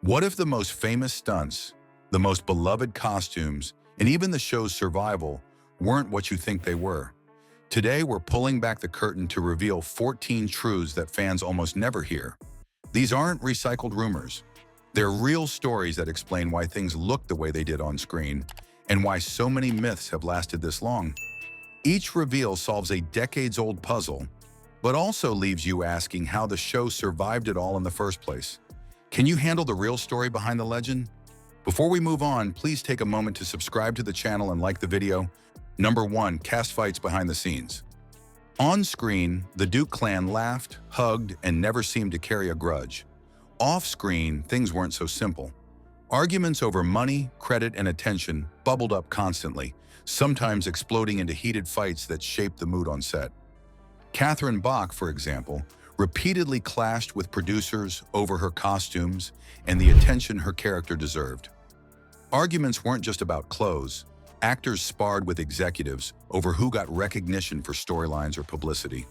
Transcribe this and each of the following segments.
What if the most famous stunts, the most beloved costumes, and even the show's survival weren't what you think they were? Today, we're pulling back the curtain to reveal 14 truths that fans almost never hear. These aren't recycled rumors. They're real stories that explain why things look the way they did on screen and why so many myths have lasted this long. Each reveal solves a decades-old puzzle, but also leaves you asking how the show survived it all in the first place. Can you handle the real story behind the legend? Before we move on, please take a moment to subscribe to the channel and like the video. Number 1. Cast fights behind the scenes. On screen, the Duke clan laughed, hugged, and never seemed to carry a grudge. Off-screen, things weren't so simple. Arguments over money, credit, and attention bubbled up constantly, sometimes exploding into heated fights that shaped the mood on set. Catherine Bach, for example, repeatedly clashed with producers over her costumes and the attention her character deserved. Arguments weren't just about clothes. Actors sparred with executives over who got recognition for storylines or publicity.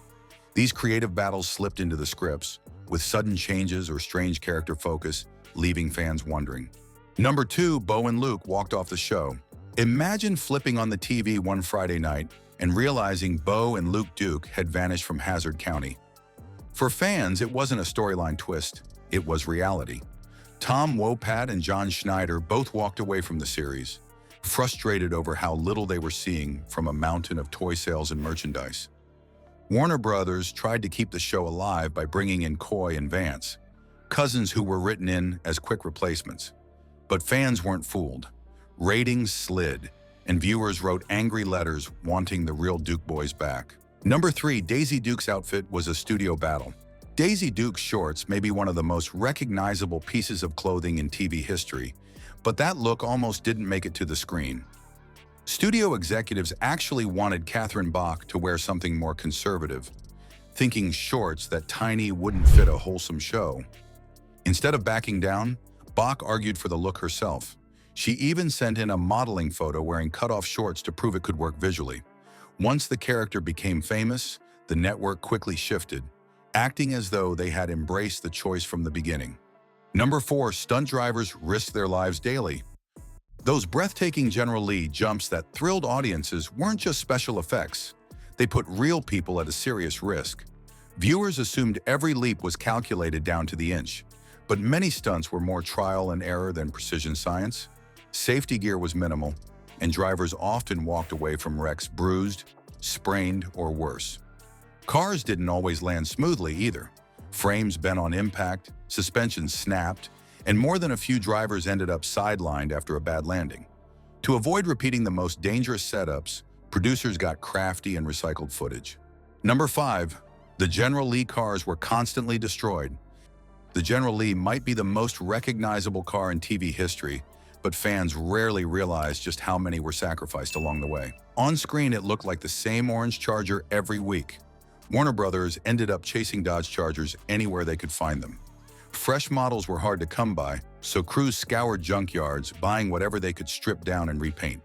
These creative battles slipped into the scripts, with sudden changes or strange character focus, leaving fans wondering. Number 2, Bo and Luke walked off the show. Imagine flipping on the TV one Friday night and realizing Bo and Luke Duke had vanished from Hazzard County. For fans, it wasn't a storyline twist, it was reality. Tom Wopat and John Schneider both walked away from the series, frustrated over how little they were seeing from a mountain of toy sales and merchandise. Warner Brothers tried to keep the show alive by bringing in Coy and Vance, cousins who were written in as quick replacements. But fans weren't fooled. Ratings slid, and viewers wrote angry letters wanting the real Duke boys back. Number 3, Daisy Duke's outfit was a studio battle. Daisy Duke's shorts may be one of the most recognizable pieces of clothing in TV history, but that look almost didn't make it to the screen. Studio executives actually wanted Catherine Bach to wear something more conservative, thinking shorts that tiny wouldn't fit a wholesome show. Instead of backing down, Bach argued for the look herself. She even sent in a modeling photo wearing cut-off shorts to prove it could work visually. Once the character became famous, the network quickly shifted, acting as though they had embraced the choice from the beginning. Number 4, stunt drivers risked their lives daily. Those breathtaking General Lee jumps that thrilled audiences weren't just special effects. They put real people at a serious risk. Viewers assumed every leap was calculated down to the inch, but many stunts were more trial and error than precision science. Safety gear was minimal, and drivers often walked away from wrecks bruised, sprained, or worse. Cars didn't always land smoothly either. Frames bent on impact, suspensions snapped, and more than a few drivers ended up sidelined after a bad landing. To avoid repeating the most dangerous setups, producers got crafty and recycled footage. Number 5, the General Lee cars were constantly destroyed. The General Lee might be the most recognizable car in TV history, but fans rarely realized just how many were sacrificed along the way. On screen, it looked like the same orange Charger every week. Warner Brothers ended up chasing Dodge Chargers anywhere they could find them. Fresh models were hard to come by, so crews scoured junkyards, buying whatever they could strip down and repaint.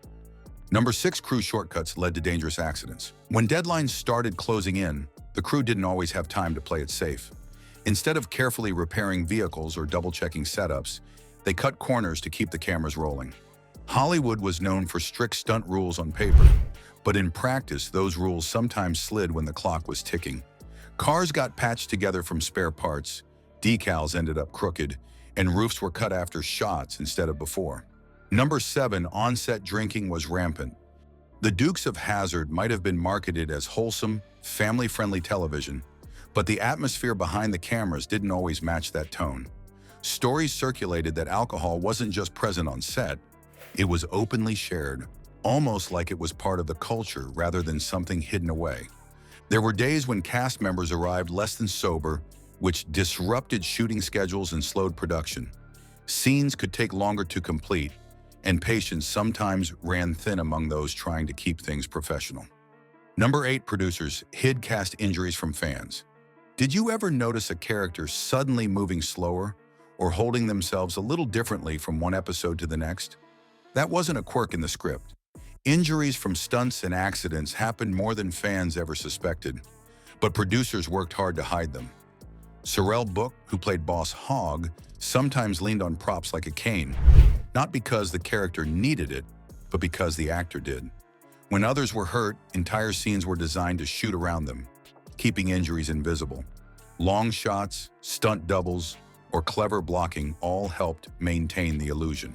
Number 6, crew shortcuts led to dangerous accidents. When deadlines started closing in, the crew didn't always have time to play it safe. Instead of carefully repairing vehicles or double-checking setups, they cut corners to keep the cameras rolling. Hollywood was known for strict stunt rules on paper, but in practice, those rules sometimes slid when the clock was ticking. Cars got patched together from spare parts, decals ended up crooked, and roofs were cut after shots instead of before. Number 7, on-set drinking was rampant. The Dukes of Hazzard might have been marketed as wholesome, family-friendly television, but the atmosphere behind the cameras didn't always match that tone. Stories circulated that alcohol wasn't just present on set, it was openly shared, almost like it was part of the culture rather than something hidden away. There were days when cast members arrived less than sober, which disrupted shooting schedules and slowed production. Scenes could take longer to complete, and patience sometimes ran thin among those trying to keep things professional. Number 8, producers hid cast injuries from fans. Did you ever notice a character suddenly moving slower or holding themselves a little differently from one episode to the next? That wasn't a quirk in the script. Injuries from stunts and accidents happened more than fans ever suspected, but producers worked hard to hide them. Sorrel Book, who played Boss Hogg, sometimes leaned on props like a cane, not because the character needed it, but because the actor did. When others were hurt, entire scenes were designed to shoot around them, keeping injuries invisible. Long shots, stunt doubles, or clever blocking all helped maintain the illusion.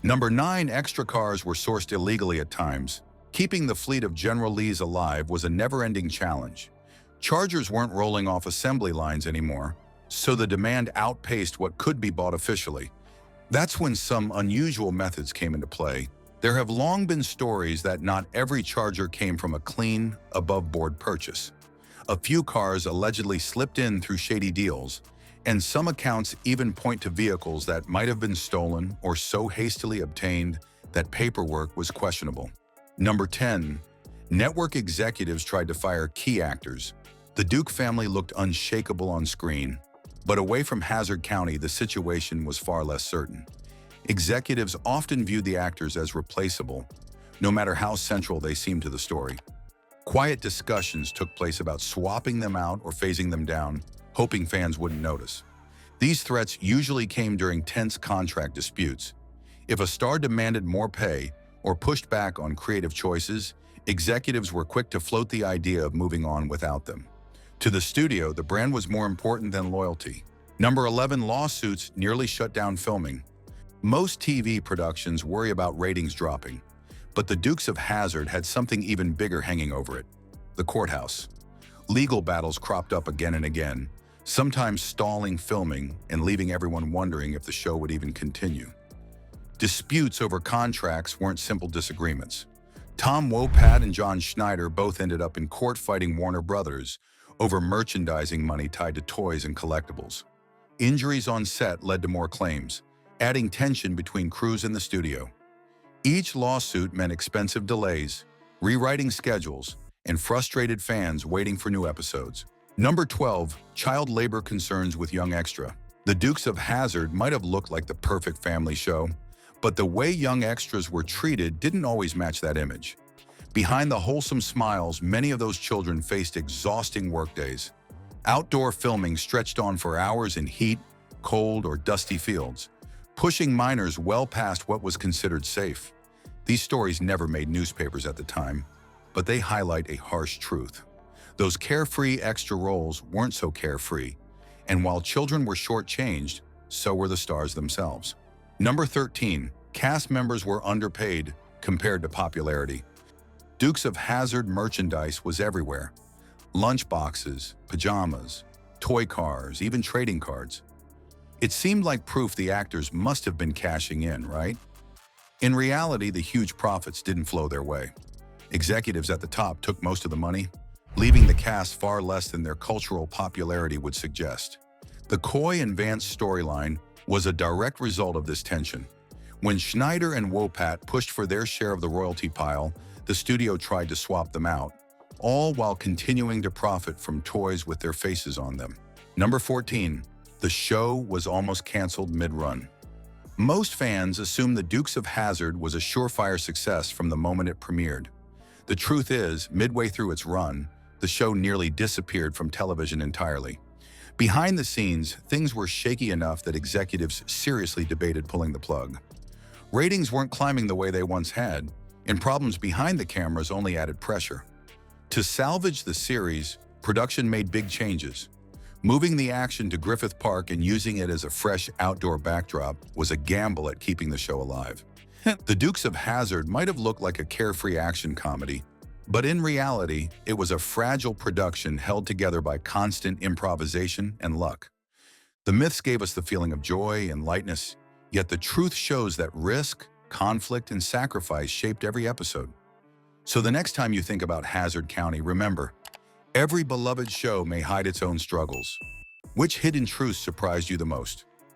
Number 9, extra cars were sourced illegally at times. Keeping the fleet of General Lee's alive was a never-ending challenge. Chargers weren't rolling off assembly lines anymore, so the demand outpaced what could be bought officially. That's when some unusual methods came into play. There have long been stories that not every Charger came from a clean, above-board purchase. A few cars allegedly slipped in through shady deals, and some accounts even point to vehicles that might have been stolen or so hastily obtained that paperwork was questionable. Number 10. Network executives tried to fire key actors. The Duke family looked unshakable on screen, but away from Hazzard County, the situation was far less certain. Executives often viewed the actors as replaceable, no matter how central they seemed to the story. Quiet discussions took place about swapping them out or phasing them down, hoping fans wouldn't notice. These threats usually came during tense contract disputes. If a star demanded more pay or pushed back on creative choices, executives were quick to float the idea of moving on without them. To the studio, the brand was more important than loyalty. Number 11, lawsuits nearly shut down filming. Most TV productions worry about ratings dropping, but the Dukes of Hazzard had something even bigger hanging over it: the courthouse. Legal battles cropped up again and again, sometimes stalling filming and leaving everyone wondering if the show would even continue. Disputes over contracts weren't simple disagreements. Tom Wopat and John Schneider both ended up in court fighting Warner Brothers over merchandising money tied to toys and collectibles. Injuries on set led to more claims, adding tension between crews in the studio. Each lawsuit meant expensive delays, rewriting schedules, and frustrated fans waiting for new episodes. Number 12, child labor concerns with young extra. The Dukes of Hazzard might have looked like the perfect family show, but the way young extras were treated didn't always match that image. Behind the wholesome smiles, many of those children faced exhausting workdays. Outdoor filming stretched on for hours in heat, cold, or dusty fields, pushing minors well past what was considered safe. These stories never made newspapers at the time, but they highlight a harsh truth. Those carefree extra roles weren't so carefree, and while children were shortchanged, so were the stars themselves. Number 13, cast members were underpaid compared to popularity. Dukes of Hazzard merchandise was everywhere. Lunchboxes, pajamas, toy cars, even trading cards. It seemed like proof the actors must have been cashing in, right? In reality, the huge profits didn't flow their way. Executives at the top took most of the money, leaving the cast far less than their cultural popularity would suggest. The Coy and Vance storyline was a direct result of this tension. When Schneider and Wopat pushed for their share of the royalty pile, the studio tried to swap them out, all while continuing to profit from toys with their faces on them. Number 14, the show was almost canceled mid-run. Most fans assumed the Dukes of Hazzard was a surefire success from the moment it premiered. The truth is, midway through its run, the show nearly disappeared from television entirely. Behind the scenes, things were shaky enough that executives seriously debated pulling the plug. Ratings weren't climbing the way they once had, and problems behind the cameras only added pressure. To salvage the series, production made big changes. Moving the action to Griffith Park and using it as a fresh outdoor backdrop was a gamble at keeping the show alive. The Dukes of Hazzard might have looked like a carefree action comedy, but in reality, it was a fragile production held together by constant improvisation and luck. The myths gave us the feeling of joy and lightness, yet the truth shows that risk, conflict, and sacrifice shaped every episode. So the next time you think about Hazzard County, remember, every beloved show may hide its own struggles. Which hidden truths surprised you the most?